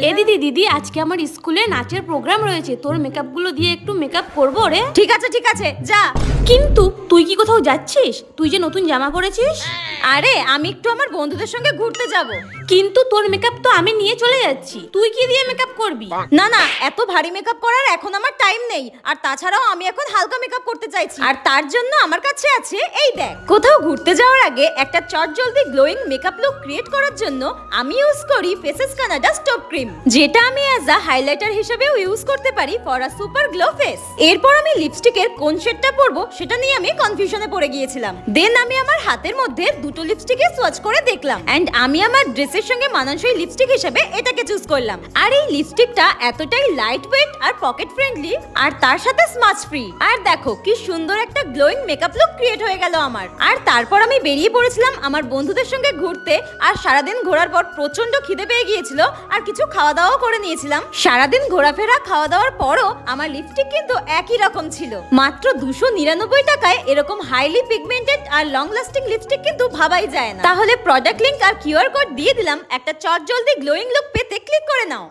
এ দিদি দিদি, আজকে আমার স্কুলে নাচের প্রোগ্রাম রয়েছে, তোর মেকআপ গুলো দিয়ে একটু মেকআপ করবো রে। ঠিক আছে যা। কিন্তু তুই কি কোথাও যাচ্ছিস? তুই যে নতুন জামা পরেছিস। আরে আমি একটু আমার বন্ধুদের সঙ্গে ঘুরতে যাব। কিন্তু তোর মেকআপ তো আমি নিয়ে চলে যাচ্ছি, তুই কি দিয়ে মেকআপ করবি? না না, এত ভারী মেকআপ করার এখন আমার টাইম নেই। আর তাছাড়াও আমি এখন হালকা মেকআপ করতে চাইছি, আর তার জন্য আমার কাছে আছে এই দেখ। কোথাও ঘুরতে যাওয়ার আগে একটা চটজলদি গ্লোয়িং মেকআপ লুক ক্রিয়েট করার জন্য আমি ইউজ করি ফেসেস কানাডা স্টপ ক্রিম, যেটা আমি অ্যাজ আ হাইলাইটার হিসেবেও ইউজ করতে পারি for a super glow face. এরপর আমি লিপস্টিকের কোন শেডটা পরবো সেটা নিয়ে আমি কনফিউশনে পড়ে গিয়েছিলাম। দেন আমি আমার হাতের মধ্যে দুটো লিপস্টিকের সোয়াচ করে দেখলাম, এন্ড আমি আমার ড্রেসের সঙ্গে মানানসই লিপস্টিক হিসেবে এটাকে চুজ করলাম। আর এই লিপস্টিকটা এতটাই লাইট ওয়েট আর পকেট ফ্রেন্ডলি, আর তার সাথে স্মাচ ফ্রি। আর দেখো কি সুন্দর একটা গ্লোয়িং মেকআপ লুক ক্রিয়েট হয়ে গেল আমার। আর তারপর আমি বেরিয়ে পড়েছিলাম আমার বন্ধুদের সঙ্গে ঘুরতে। আর সারাদিন ঘোরার পর প্রচন্ড খিদে পেয়ে গিয়েছিল, আর কিছু খাওয়া দাওয়াও করে নিয়েছিলাম। সারাদিন ঘোরাফেরা খাওয়া দাওয়ার পরও আমার লিপস্টিক কিন্তু একই রকম ছিল। মাত্র 299 টাকায় এরকম হাইলি পিগমেন্টেড আর লং লাস্টিং লিপস্টিক কিন্তু ভাবাই যায় না। তাহলে প্রোডাক্ট লিংক আর কিউআর কোড দিয়ে দিলাম, একটা চটজলদি গ্লোয়িং লুক পেতে ক্লিক করে নাও।